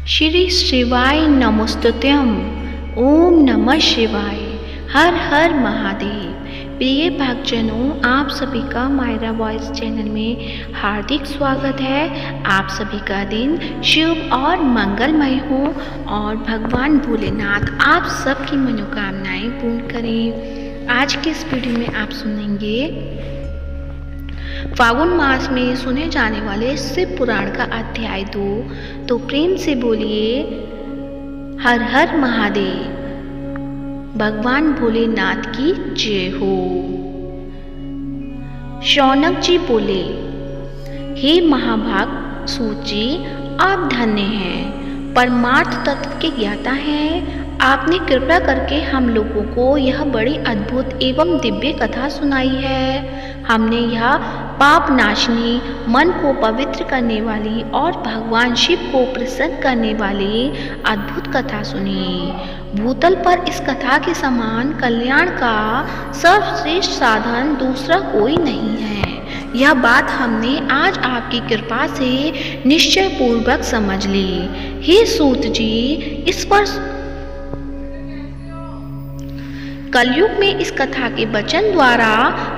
श्री शिवाय नमोस्तुत्यम। ओम नमः शिवाय। हर हर महादेव। प्रिय भक्तजनों, आप सभी का मायरा वॉइस चैनल में हार्दिक स्वागत है। आप सभी का दिन शुभ और मंगलमय हो और भगवान भोलेनाथ आप सबकी मनोकामनाएं पूर्ण करें। आज के इस वीडियो में आप सुनेंगे फागुन मास में सुने जाने वाले शिव पुराण का अध्याय 2। तो प्रेम से बोलिए हर हर महादेव। भगवान भोलेनाथ की जय हो। शौनक जी बोले, हे महाभाग सूत जी, आप धन्य हैं, परमार्थ तत्व के ज्ञाता हैं। आपने कृपा करके हम लोगों को यह बड़ी अद्भुत एवं दिव्य कथा सुनाई है। हमने यह पाप नाशनी, मन को पवित्र करने वाली और भगवान शिव को प्रसन्न करने वाली अद्भुत कथा सुनी। भूतल पर इस कथा के समान कल्याण का सर्वश्रेष्ठ साधन दूसरा कोई नहीं है। यह बात हमने आज आपकी कृपा से निश्चय पूर्वक समझ ली। हे सूत जी, इस पर कलयुग में इस कथा के वचन द्वारा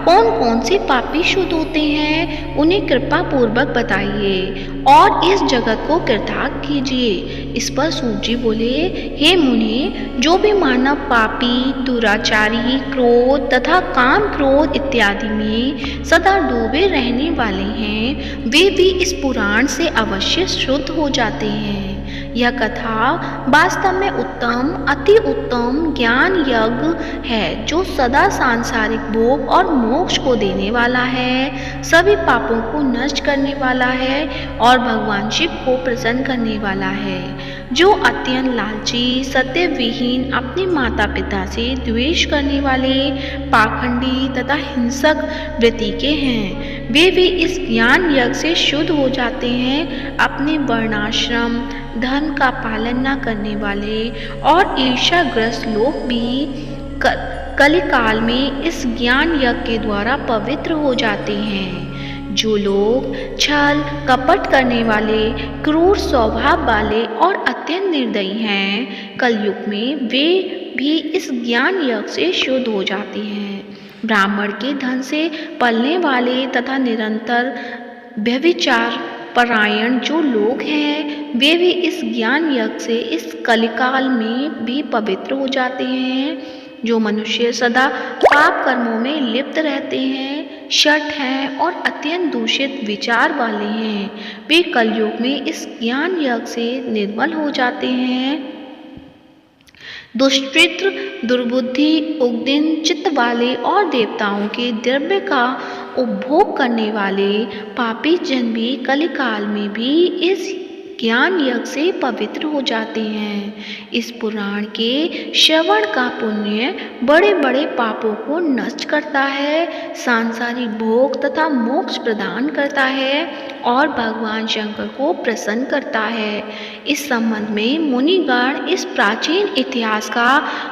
कौन कौन से पापी शुद्ध होते हैं, उन्हें कृपा पूर्वक बताइए और इस जगत को कृतार्थ कीजिए। इस पर सूत जी बोले, हे मुनि, जो भी मानव पापी, दुराचारी, क्रोध तथा काम क्रोध इत्यादि में सदा डूबे रहने वाले हैं, वे भी इस पुराण से अवश्य शुद्ध हो जाते हैं। यह कथा वास्तव में उत्तम, अति उत्तम ज्ञान यज्ञ है, जो सदा सांसारिक भोग और मोक्ष को देने वाला है, सभी पापों को नष्ट करने वाला है और भगवान शिव को प्रसन्न करने वाला है। जो अत्यंत लालची, सत्य विहीन, अपने माता पिता से द्वेष करने वाले, पाखंडी तथा हिंसक वृत्ति के हैं, वे भी इस ज्ञान यज्ञ से शुद्ध हो जाते हैं। अपने वर्णाश्रम धर्म का पालन न करने वाले और ईर्ष्याग्रस्त लोग भी कलिकाल में इस ज्ञान यज्ञ के द्वारा पवित्र हो जाते हैं। जो लोग छल कपट करने वाले, क्रूर स्वभाव वाले और अत्यंत निर्दयी हैं, कलयुग में वे भी इस ज्ञान यज्ञ से शुद्ध हो जाते हैं। ब्राह्मण के धन से पलने वाले तथा निरंतर व्यभिचार परायण जो लोग हैं, वे भी इस ज्ञान यज्ञ से इस कलिकाल में भी पवित्र हो जाते हैं। जो मनुष्य सदा पाप कर्मों में लिप्त रहते हैं, शठ हैं और अत्यंत दूषित विचार वाले हैं, वे कलयुग में इस ज्ञान यज्ञ से निर्मल हो जाते हैं। दुष्कृत, दुर्बुद्धि, उग्दिन चित्त वाले और देवताओं के द्रव्य का उपभोग करने वाले पापी जन भी कलिकाल में भी इस ज्ञान यज्ञ से पवित्र हो जाते हैं। इस पुराण के श्रवण का पुण्य बड़े बड़े पापों को नष्ट करता है, सांसारिक भोग तथा मोक्ष प्रदान करता है और भगवान शंकर को प्रसन्न करता है। इस संबंध में मुनिगण इस प्राचीन इतिहास का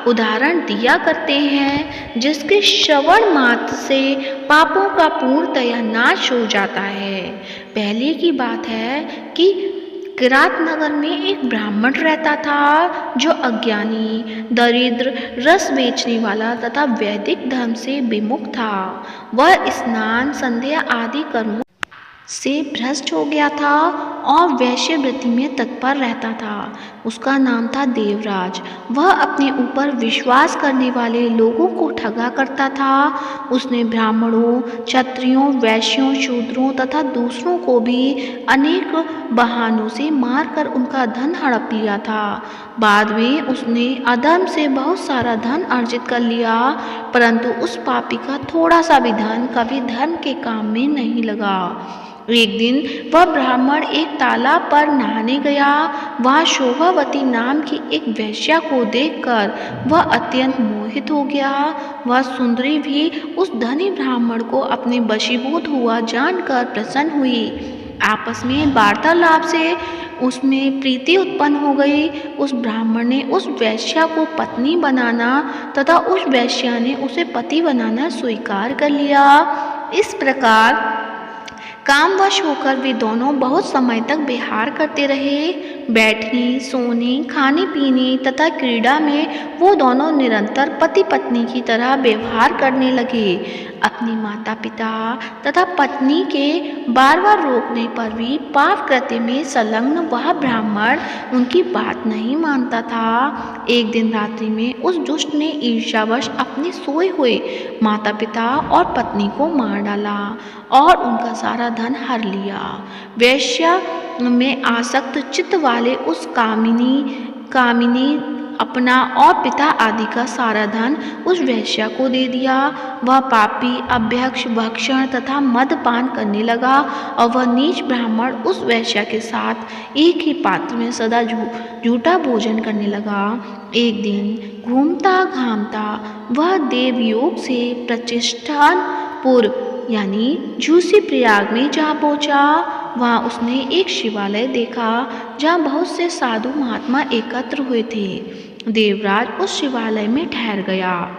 उदाहरण दिया करते हैं, जिसके श्रवण मात्र से पापों का पूर्णतया नाश हो जाता है। पहले की बात है कि किरात नगर में एक ब्राह्मण रहता था, जो अज्ञानी, दरिद्र, रस बेचने वाला तथा वैदिक धर्म से विमुख था। वह स्नान, संध्या आदि कर्मों से भ्रष्ट हो गया था और वैश्यवृत्ति में तत्पर रहता था। उसका नाम था देवराज। वह अपने ऊपर विश्वास करने वाले लोगों को ठगा करता था। उसने ब्राह्मणों, क्षत्रियों, वैश्यों, शूद्रों तथा दूसरों को भी अनेक बहानों से मारकर उनका धन हड़प लिया था। बाद में उसने अधर्म से बहुत सारा धन अर्जित कर लिया, परंतु उस पापी का थोड़ा सा भी धन कभी धर्म के काम में नहीं लगा। एक दिन वह ब्राह्मण एक तालाब पर नहाने गया। वहाँ शोभावती नाम की एक वेश्या को देखकर वह अत्यंत मोहित हो गया। वह सुंदरी भी उस धनी ब्राह्मण को अपने वशीभूत हुआ जानकर प्रसन्न हुई। आपस में वार्तालाप से उसमें प्रीति उत्पन्न हो गई। उस ब्राह्मण ने उस वेश्या को पत्नी बनाना तथा उस वेश्या ने उसे पति बनाना स्वीकार कर लिया। इस प्रकार कामवश होकर वे दोनों बहुत समय तक विहार करते रहे। बैठने, सोने, खाने पीने तथा क्रीड़ा में वो दोनों निरंतर पति पत्नी की तरह व्यवहार करने लगे। अपने माता पिता तथा पत्नी के बार बार रोकने पर भी पाप कृत्य में संलग्न वह ब्राह्मण उनकी बात नहीं मानता था। एक दिन रात्रि में उस दुष्ट ने ईर्ष्यावश अपने सोए हुए माता पिता और पत्नी को मार डाला और उनका सारा धन हर लिया। वेश्या में आसक्त चित्त वाले उस कामिनी अपना और पिता आदि का सारा धन उस वेश्या को दे दिया। वह पापी अभ्यक्ष भक्षण तथा मदपान करने लगा और वह नीच ब्राह्मण उस वेश्या के साथ एक ही पात्र में सदा झूठा भोजन करने लगा। एक दिन घूमता घामता वह देवयोग से प्रतिष्ठानपुर यानी झूसी प्रयाग में जा पहुंचा। वहाँ उसने एक शिवालय देखा जहाँ बहुत से साधु महात्मा एकत्र हुए थे। देवराज उस शिवालय में ठहर गया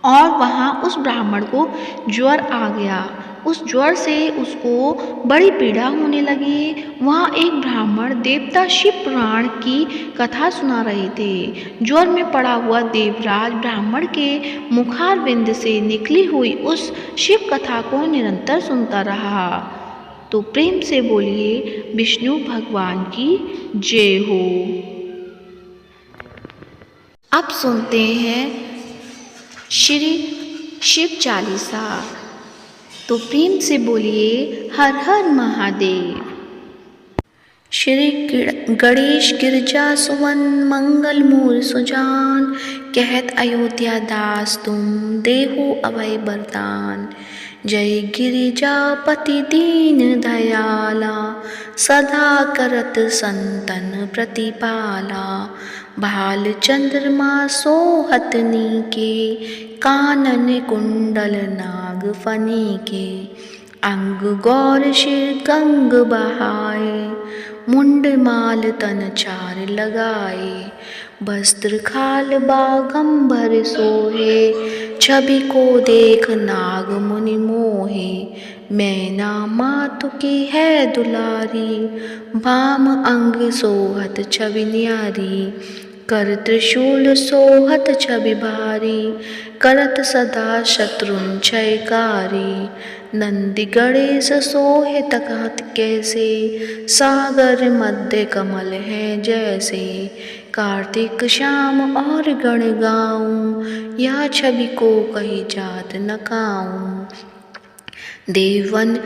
और वहाँ उस ब्राह्मण को ज्वर आ गया। उस ज्वर से उसको बड़ी पीड़ा होने लगी। वहाँ एक ब्राह्मण देवता शिव पुराण की कथा सुना रहे थे। ज्वर में पड़ा हुआ देवराज ब्राह्मण के मुखारविंद से निकली हुई उस शिव कथा को निरंतर सुनता रहा। तो प्रेम से बोलिए विष्णु भगवान की जय हो। अब सुनते हैं श्री शिव चालीसा। तो प्रेम से बोलिए हर हर महादेव। श्री गणेश गिरजा सुवन मंगल मूल सुजान, कहत अयोध्या दास तुम देहो अभय वरदान। जय गिरिजापति दीन दयाला, सदा करत संतन प्रतिपाला। भाल चंद्रमा सोहत नीके, कानन कुंडल नाग फनी के। अंग गौर शिर गंग बहाए, मुंड माल तन चार लगाए। वस्त्र खाल बागंबर सोहे, छवि को देख नाग मुनि मोहे। मैना मातु की है दुलारी, बाम अंग सोहत छवि न्यारी। कर त्रिशूल सोहत छवि भारी, करत सदा शत्रुन क्षयकारी। नंदी गणेश सोहे तकहत कैसे, सागर मध्य कमल है जैसे। कार्तिक श्याम और गण गाऊं, या छवि को कही जात न काऊं। देवन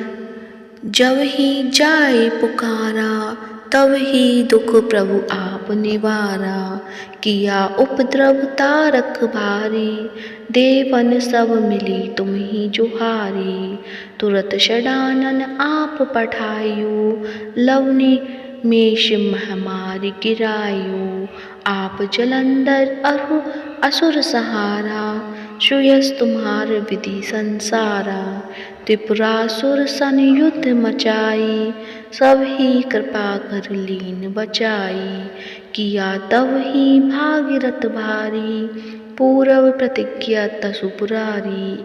जब ही जाए पुकारा, तब ही दुख प्रभु आप निवारा। किया उपद्रव तारक भारी, देवन सब मिली तुम ही जुहारी। तुरत षडानन आप पठायो, लवनी मेष महामारी गिरायो। आप जलंधर अरु असुर सहारा, श्रेयस तुम्हार विधि संसारा। त्रिपुरासुर सन युद्ध मचाई, सब ही कृपा कर लीन बचाई। किया तब ही भागीरथ भारी, पूरव प्रतिज्ञा तसु पुरारी।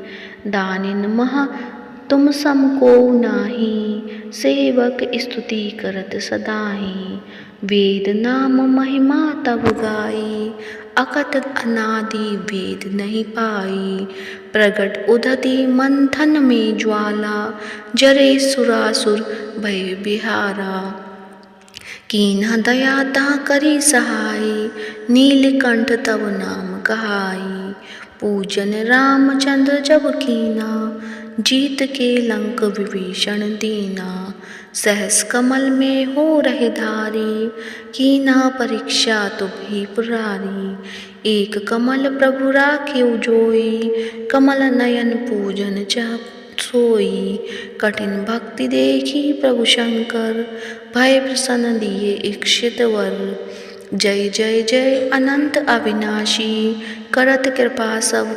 दानिन महा तुम सम को नाही, सेवक स्तुति करत सदाहि। वेद नाम महिमा तब गाई, अकथ अनादि वेद नहीं पाई। प्रगट उदति मंथन में ज्वाला, जरे सुरासुर भय बिहारा। कीन्ह दया ता करी सहाय, नीलकंठ तब नाम कहाई। पूजन रामचंद्र जब कीना, जीत के लंक विभीषण दीना। सहस कमल में हो रहे धारी, कीना परीक्षा तुभी पुरारी। एक कमल प्रभु राखे जोई, कमल नयन पूजन जप सोई। कठिन भक्ति देखी प्रभु शंकर, भय प्रसन्न दिए इक्षित वर। जय जय जय अनंत अविनाशी, करत कृपा सब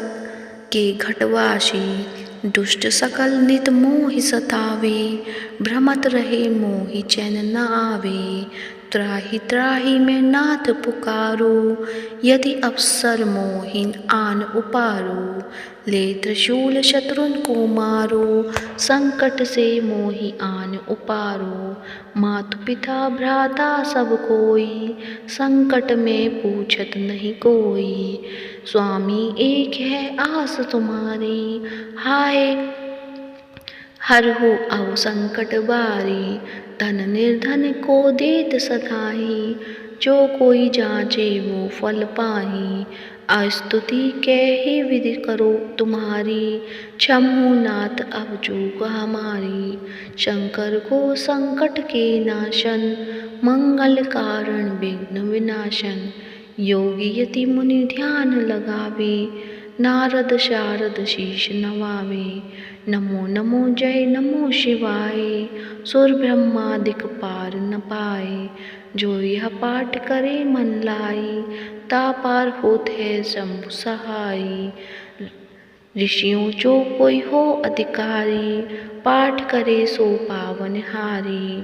के घटवासी। दुष्ट सकल नित मोहि सतावे, भ्रमत रहे मोहि चैन न आवे। त्राहि त्राहि मैं नाथ पुकारो, यदि अवसर मोहिन आन उपारो। ले त्रिशूल शत्रुन को मारो, संकट से मोहि आन उपारो। मातु पिता भ्राता सब कोई, संकट में पूछत नहीं कोई। स्वामी एक है आस तुम्हारी, हाय हर हो अव संकट बारी। धन निर्धन को देत सधाई, जो कोई जाचे वो फल पाही। अस्तुति कहि विधि करो तुम्हारी, क्षमो नाथ अब चूक हमारी। शंकर को संकट के नाशन, मंगल कारण विघ्न विनाशन। योगी यति मुनि ध्यान लगावे, नारद शारद शीश नवावे। नमो नमो जय नमो शिवाय, सुर ब्रह्मादिक पार न पाए। जो यह पाठ करे मन लाई, ता पार होत है शंभु सहाय। ऋषियों जो कोई हो अधिकारी, पाठ करे सो पावन हारी।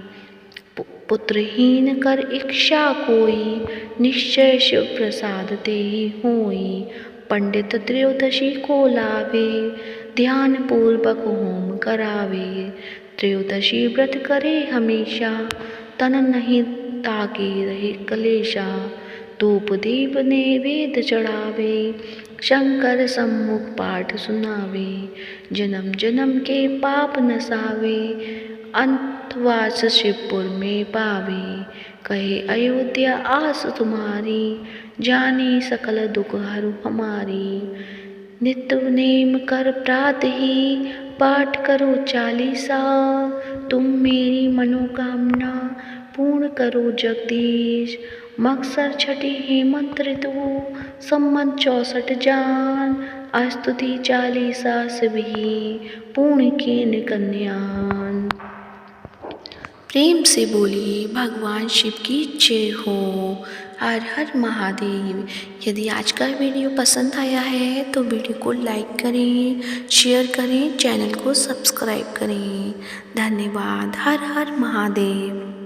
पुत्रहीन कर इच्छा कोई, निश्चय शिव प्रसाद तेहि होई। पंडित त्रयोदशी को लावे, ध्यान पूर्वक होम करावे। त्रयोदशी व्रत करे हमेशा, तन नहीं ताके रहे कलेशा। धूप दीप नैवेद्य चढ़ावे, शंकर सम्मुख पाठ सुनावे। जन्म जन्म के पाप नसावे, अंतवास शिवपुर में पावे। कहे अयोध्या आस तुम्हारी, जाने सकल दुख हरु हमारी। नित्य नेम कर प्रातः ही, पाठ करो चालीसा। तुम मेरी मनोकामना पूर्ण करो जगदीश। मकसर छठी हेमंत ऋतु, संमत 64 जान। स्तुति चालीसा शिव ही, पूर्ण कीन कन्यान। प्रेम से बोलिए भगवान शिव की जय हो। हर हर महादेव। यदि आज का वीडियो पसंद आया है तो वीडियो को लाइक करें, शेयर करें, चैनल को सब्सक्राइब करें। धन्यवाद। हर हर महादेव।